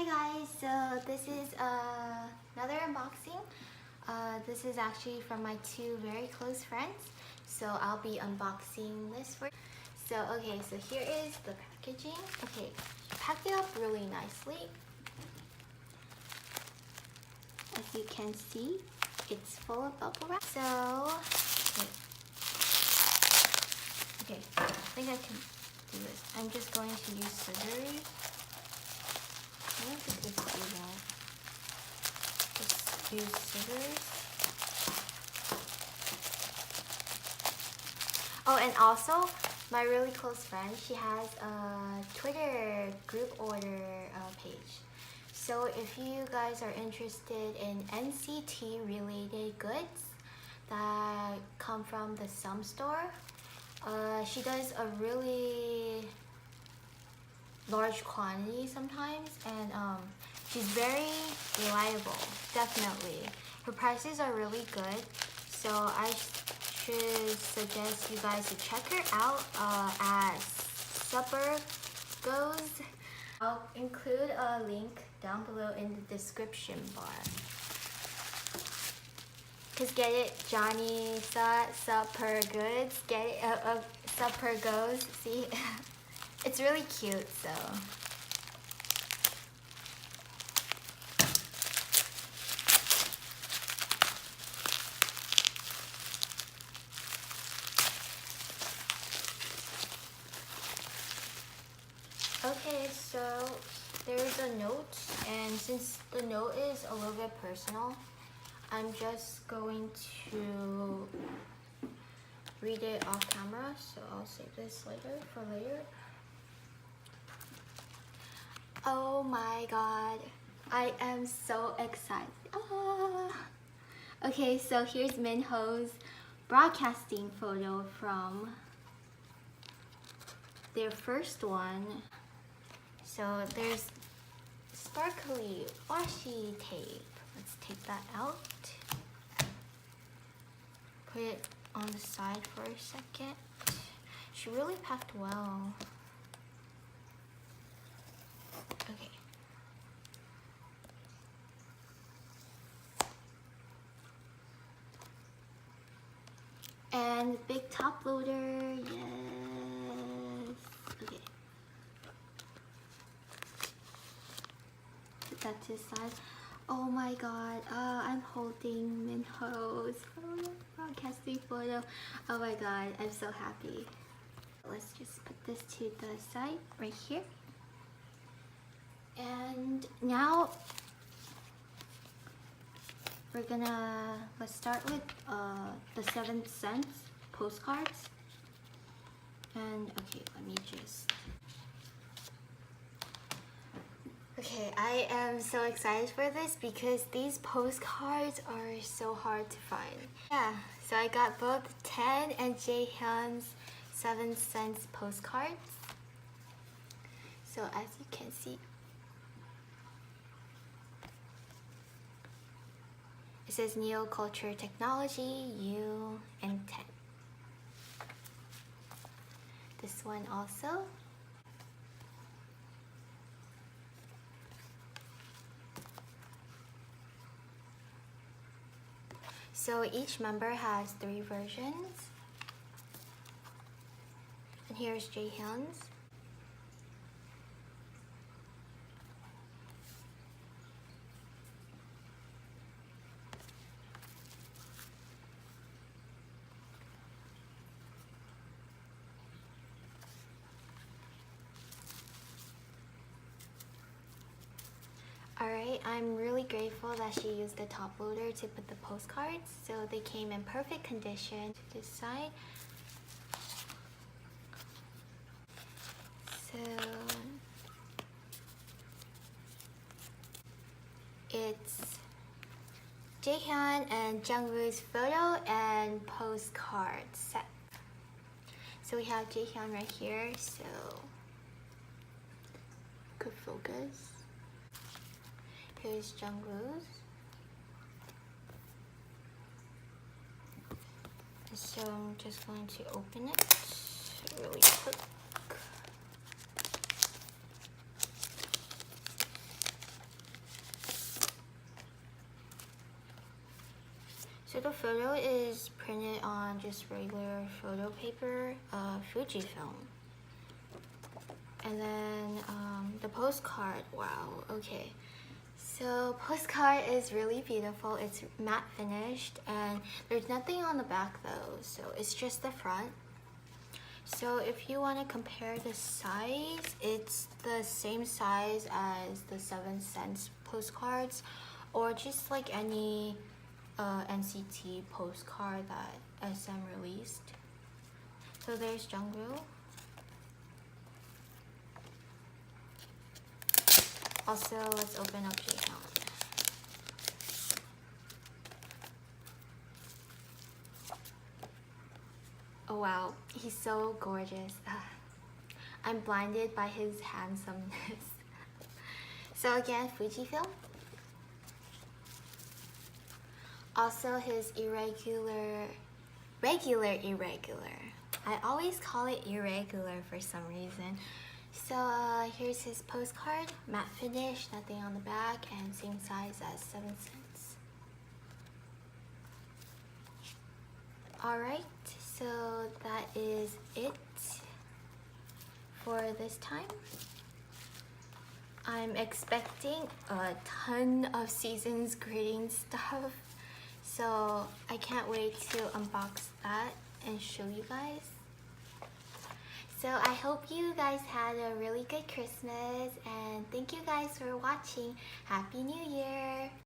guys, so this is another unboxing. This is actually from my two very close friends, so I'll be unboxing this for. So okay, so here is the packaging. Okay, packed it up really nicely. As you can see, it's full of bubble wrap. So okay, I think I can do this. I'm just going to use scissors. I don't think just do that. Just use scissors. Oh, and also, my really close friend, she has a Twitter group order page. So if you guys are interested in NCT related goods that come from the Sum store, she does a really large quantity sometimes, and she's very reliable, definitely. Her prices are really good, so I should suggest you guys to check her out as Supper Goes. I'll include a link down below in the description bar. Cause get it, Johnny Supper Goods, get it, Supper Goes, see? It's really cute, so. Okay, so there's a note, and since the note is a little bit personal, I'm just going to read it off camera, so I'll save this later for later. Oh my god, I am so excited. Ah. Okay, so here's Minho's broadcasting photo from their first one. So there's sparkly washi tape. Let's take that out. Put it on the side for a second. She really packed well. Okay. And big top loader, yes. Okay. Put that to the side. Oh my god, I'm holding Minho's broadcasting photo. Oh my god, I'm so happy. Let's just put this to the side right here. And now let's start with the 7 cents postcards. And okay, let me just. Okay, I am so excited for this because these postcards are so hard to find. Yeah, so I got both 10 and Jaehyun's 7 cents postcards. So as you can see, it says Neo Culture Technology, U, and 10. This one also. So each member has 3 versions. And here's Jaehyun's. Alright, I'm really grateful that she used the top loader to put the postcards, so they came in perfect condition. To this side. So it's Jaehyun and Jungwoo's photo and postcard set. So we have Jaehyun right here, so could focus. Here's Jungwoo's. So I'm just going to open it really quick. type of photo is printed on just regular photo paper, Fujifilm. And then the postcard, wow, okay. So postcard is really beautiful. It's matte finished and there's nothing on the back though, so it's just the front. So if you want to compare the size, it's the same size as the 7cents postcards or just like any NCT postcard that SM released. So there's Jungwoo. Also, let's open up Jaehyun. Oh wow, he's so gorgeous. I'm blinded by his handsomeness. So again, Fujifilm. Also his regular-irregular. I always call it irregular for some reason. So here's his postcard, matte finish, nothing on the back, and same size as 7cents. Alright, so that is it for this time. I'm expecting a ton of season's greeting stuff, so I can't wait to unbox that and show you guys. So I hope you guys had a really good Christmas and thank you guys for watching. Happy New Year!